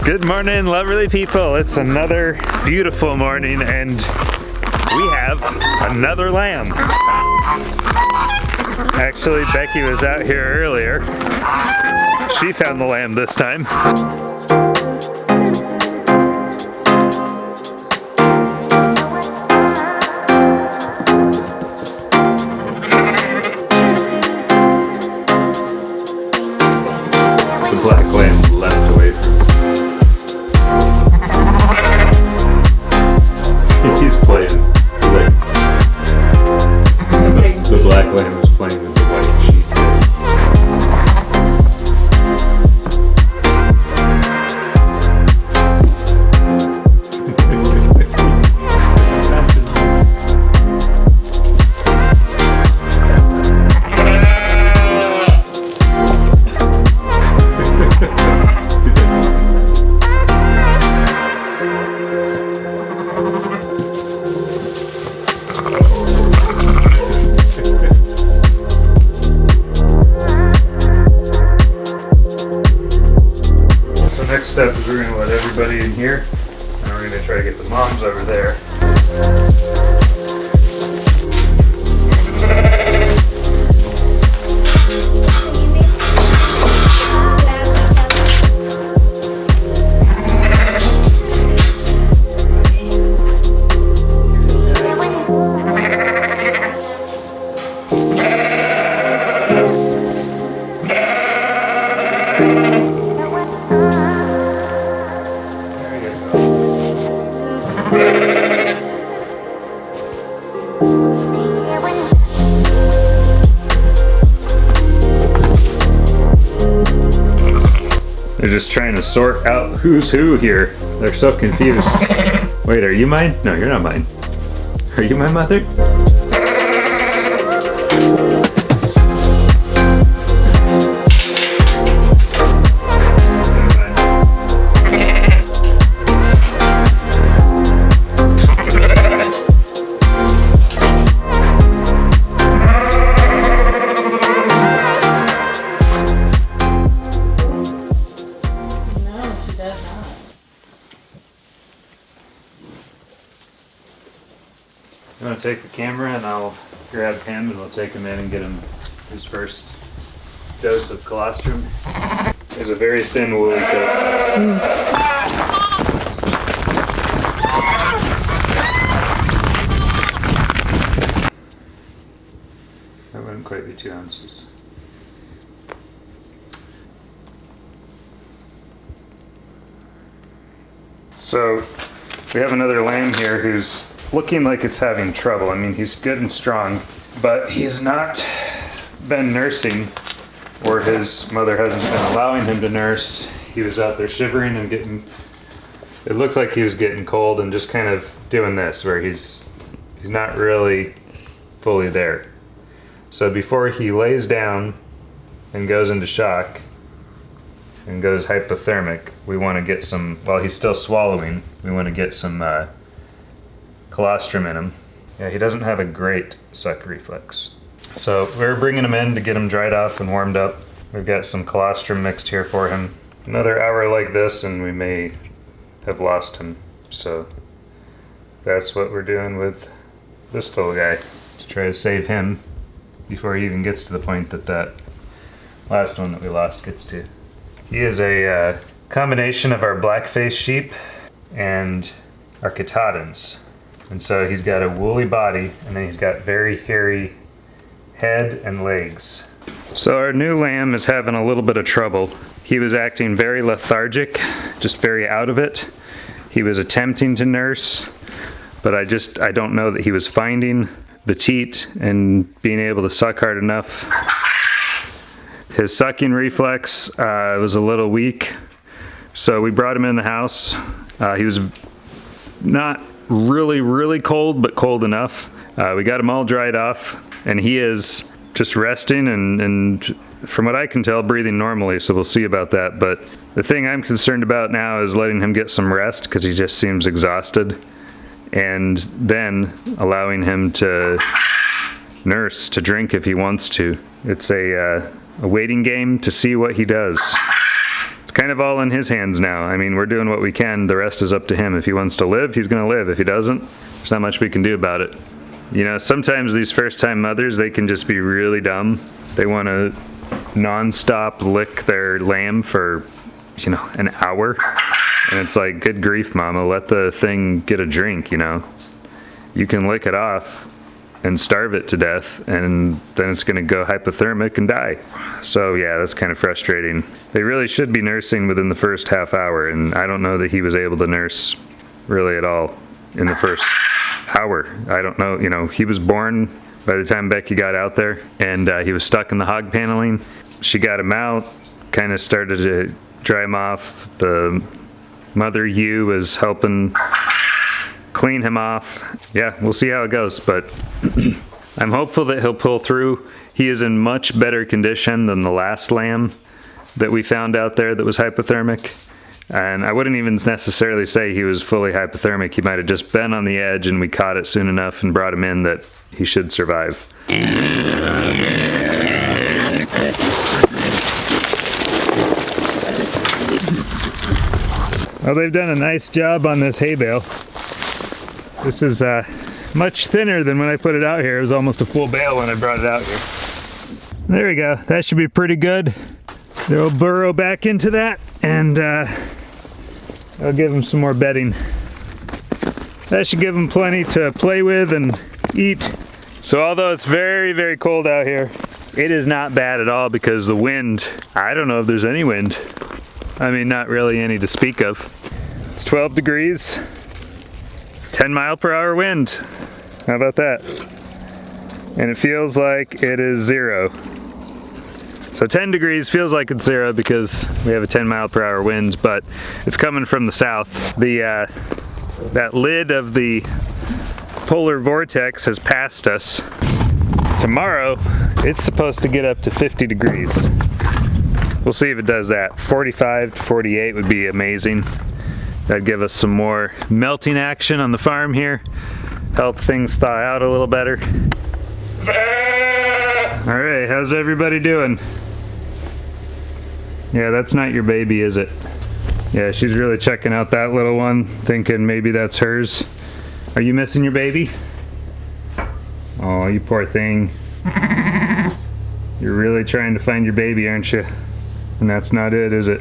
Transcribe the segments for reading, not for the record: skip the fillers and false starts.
Good morning, lovely people. It's another beautiful morning and we have another lamb. Actually, Becky was out here earlier. She found the lamb this time. The black lamb left away from him. He's playing. He's like, the black lamb is playing with the white sheep. Next step is we're going to let everybody in here, and we're going to try to get the moms over there. They're just trying to sort out who's who here. They're so confused. Wait, are you mine? No, you're not mine. Are you my mother? I'm going to take the camera and I'll grab him and we'll take him in and get him his first dose of colostrum. He's a very thin woolly coat. That wouldn't quite be 2 ounces. So we have another lamb here who's looking like it's having trouble. I mean, he's good and strong, but he's not been nursing, or his mother hasn't been allowing him to nurse. He was out there shivering and it looked like he was getting cold and just kind of doing this, where he's not really fully there. So before he lays down and goes into shock and goes hypothermic, we want to get some, while he's still swallowing, we want to get some colostrum in him. Yeah, he doesn't have a great suck reflex. So we're bringing him in to get him dried off and warmed up. We've got some colostrum mixed here for him. Another hour like this and we may have lost him. So that's what we're doing with this little guy, to try to save him before he even gets to the point that that last one that we lost gets to. He is a combination of our black-faced sheep and our Katahdins. And so he's got a woolly body, and then he's got very hairy head and legs. So our new lamb is having a little bit of trouble. He was acting very lethargic, just very out of it. He was attempting to nurse, but I don't know that he was finding the teat and being able to suck hard enough. His sucking reflex was a little weak, so we brought him in the house. He was not really cold, but cold enough. We got him all dried off, and he is just resting and from what I can tell, breathing normally, so we'll see about that. But the thing I'm concerned about now is letting him get some rest, because he just seems exhausted, and then allowing him to nurse, to drink if he wants to. It's a waiting game to see what he does. It's kind of all in his hands now. I mean, we're doing what we can. The rest is up to him. If he wants to live, he's gonna live. If he doesn't, there's not much we can do about it. You know, sometimes these first-time mothers, they can just be really dumb. They want to non-stop lick their lamb for, you know, an hour. And it's like, good grief, mama, let the thing get a drink, you know. You can lick it off and starve it to death, and then it's gonna go hypothermic and die. So yeah, that's kind of frustrating. They really should be nursing within the first half hour, and I don't know that he was able to nurse really at all in the first hour. I don't know, you know, he was born by the time Becky got out there, and he was stuck in the hog paneling. She got him out, kind of started to dry him off. The mother ewe was helping clean him off. Yeah, we'll see how it goes, but I'm hopeful that he'll pull through. He is in much better condition than the last lamb that we found out there that was hypothermic. And I wouldn't even necessarily say he was fully hypothermic. He might have just been on the edge and we caught it soon enough and brought him in that he should survive. Well, they've done a nice job on this hay bale. This is much thinner than when I put it out here. It was almost a full bale when I brought it out here. There we go. That should be pretty good. They'll burrow back into that, and I'll give them some more bedding. That should give them plenty to play with and eat. So although it's very, very cold out here, it is not bad at all because the wind, I don't know if there's any wind. I mean, not really any to speak of. It's 12 degrees. 10-mile-per-hour wind. How about that? And it feels like it is 0. So 10 degrees feels like it's 0 because we have a 10-mile-per-hour wind, but it's coming from the south. That lid of the polar vortex has passed us. Tomorrow, it's supposed to get up to 50 degrees. We'll see if it does that. 45 to 48 would be amazing. That'd give us some more melting action on the farm here. Help things thaw out a little better. All right, how's everybody doing? Yeah, that's not your baby, is it? Yeah, she's really checking out that little one, thinking maybe that's hers. Are you missing your baby? Oh, you poor thing. You're really trying to find your baby, aren't you? And that's not it, is it?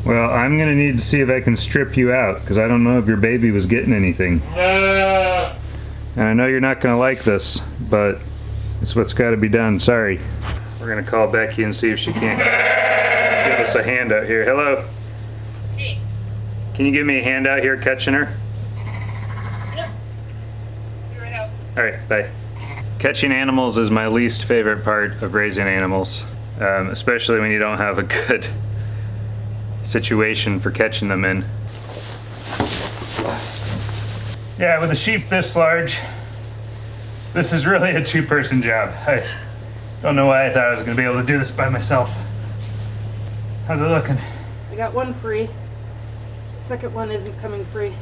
Well, I'm gonna need to see if I can strip you out, because I don't know if your baby was getting anything. And I know you're not gonna like this, but it's what's gotta be done, sorry. We're gonna call Becky and see if she can't give us a hand out here. Hello? Hey. Can you give me a hand out here catching her? Yep. Be right out. Alright, bye. Catching animals is my least favorite part of raising animals, especially when you don't have a good situation for catching them in. Yeah, with a sheep this large, this is really a two-person job. I don't know why I thought I was going to be able to do this by myself. How's it looking? I got one free. The second one isn't coming free.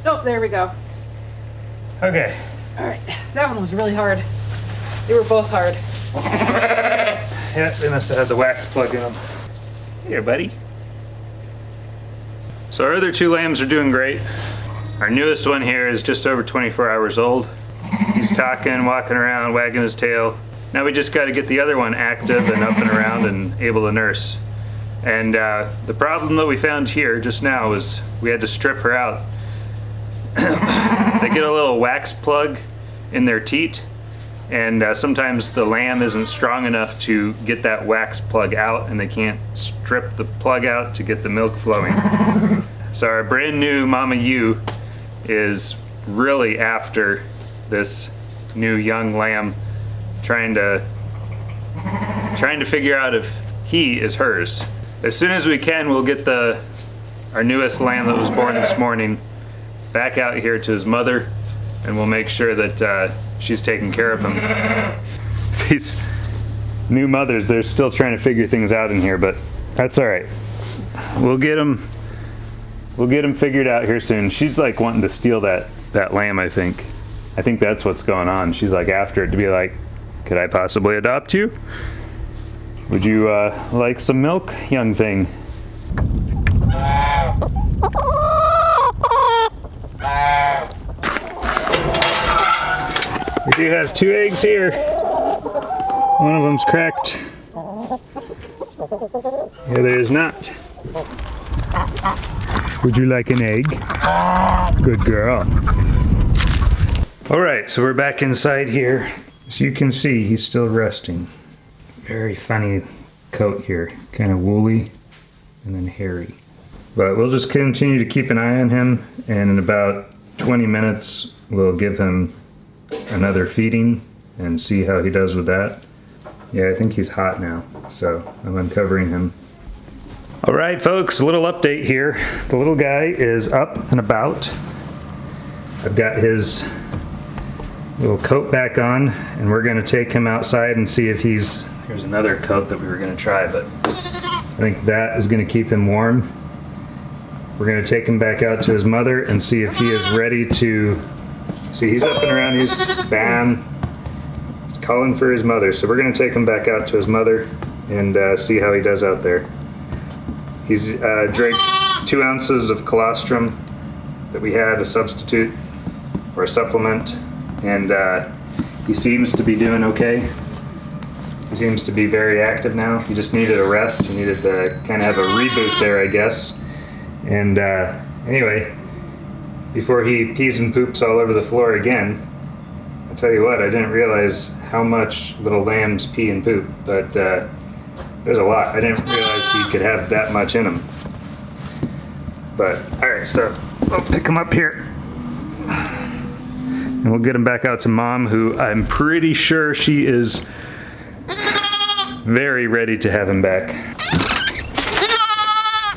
Oh, there we go. Okay. All right, that one was really hard. They were both hard. Yeah, they must have had the wax plug in them. Here, buddy. So our other 2 lambs are doing great. Our newest one here is just over 24 hours old. He's talking, walking around, wagging his tail. Now we just got to get the other one active and up and around and able to nurse. And the problem that we found here just now was we had to strip her out. They get a little wax plug in their teat, and sometimes the lamb isn't strong enough to get that wax plug out, and they can't strip the plug out to get the milk flowing. So our brand new Mama Ewe is really after this new young lamb, trying to figure out if he is hers. As soon as we can, we'll get our newest lamb that was born this morning back out here to his mother, and we'll make sure that she's taking care of him. These new mothers, they're still trying to figure things out in here, but that's all right. We'll get them figured out here soon. She's like wanting to steal that lamb, I think. I think that's what's going on. She's like after it to be like, could I possibly adopt you? Would you like some milk, young thing? We do have 2 eggs here. One of them's cracked. The other is not. Would you like an egg? Good girl. All right, so we're back inside here. As you can see, he's still resting. Very funny coat here, kind of woolly and then hairy. But we'll just continue to keep an eye on him, and in about 20 minutes, we'll give him another feeding and see how he does with that. Yeah, I think he's hot now, so I'm uncovering him. All right, folks, a little update here. The little guy is up and about. I've got his little coat back on, and we're gonna take him outside and see if he's, here's another coat that we were gonna try, but I think that is gonna keep him warm. We're gonna take him back out to his mother and see if he is ready to, see, he's up and around, he's bam, he's calling for his mother. So we're gonna take him back out to his mother and see how he does out there. He's drank 2 ounces of colostrum that we had, a substitute or a supplement, and he seems to be doing okay. He seems to be very active now. He just needed a rest. He needed to kind of have a reboot there, I guess. And anyway, before he pees and poops all over the floor again, I'll tell you what, I didn't realize how much little lambs pee and poop, but there's a lot. I didn't realize he could have that much in him. But, alright, so we'll pick him up here. And we'll get him back out to Mom, who I'm pretty sure she is very ready to have him back.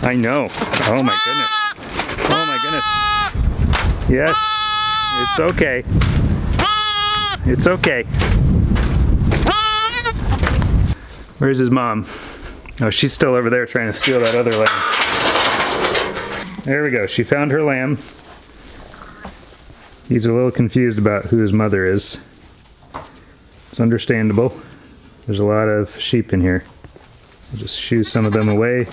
I know. Oh my goodness. Oh my goodness. Yes. It's okay. It's okay. Where's his mom? Oh, she's still over there trying to steal that other lamb. There we go. She found her lamb. He's a little confused about who his mother is. It's understandable. There's a lot of sheep in here. I'll just shoo some of them away.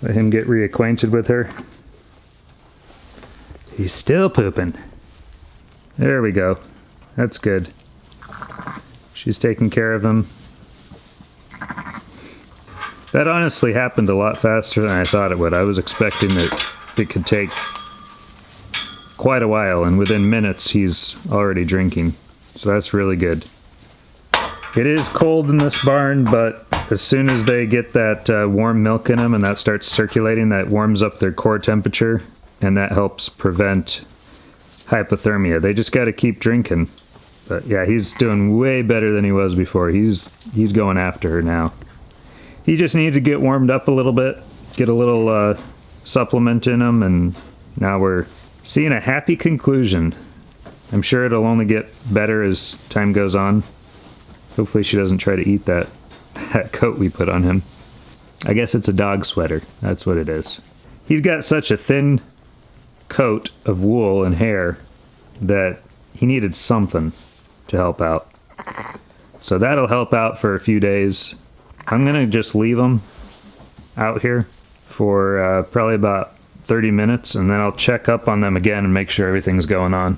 Let him get reacquainted with her. He's still pooping. There we go. That's good. She's taking care of him. That honestly happened a lot faster than I thought it would. I was expecting that it could take quite a while, and within minutes he's already drinking. So that's really good. It is cold in this barn, but as soon as they get that warm milk in them and that starts circulating, that warms up their core temperature, and that helps prevent hypothermia. They just got to keep drinking. But yeah, he's doing way better than he was before. He's going after her now. He just needed to get warmed up a little bit, get a little supplement in him, and now we're seeing a happy conclusion. I'm sure it'll only get better as time goes on. Hopefully she doesn't try to eat that coat we put on him. I guess it's a dog sweater. That's what it is. He's got such a thin coat of wool and hair that he needed something to help out. So that'll help out for a few days. I'm gonna just leave him out here for probably about 30 minutes, and then I'll check up on them again and make sure everything's going on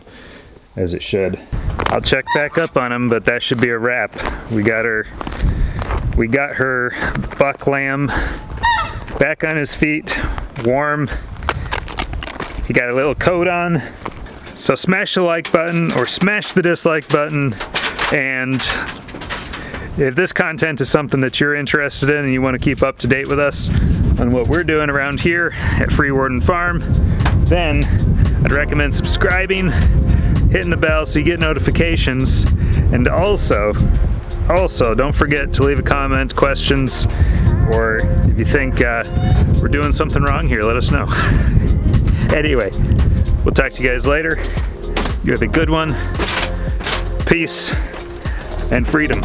as it should. I'll check back up on him, but that should be a wrap. We got her buck lamb back on his feet, warm. He got a little coat on. So smash the like button or smash the dislike button, and if this content is something that you're interested in and you want to keep up to date with us on what we're doing around here at Free Warden Farm, then I'd recommend subscribing, hitting the bell so you get notifications, and also don't forget to leave a comment, questions, or if you think we're doing something wrong here, let us know. Anyway, we'll talk to you guys later. You have a good one. Peace and freedom.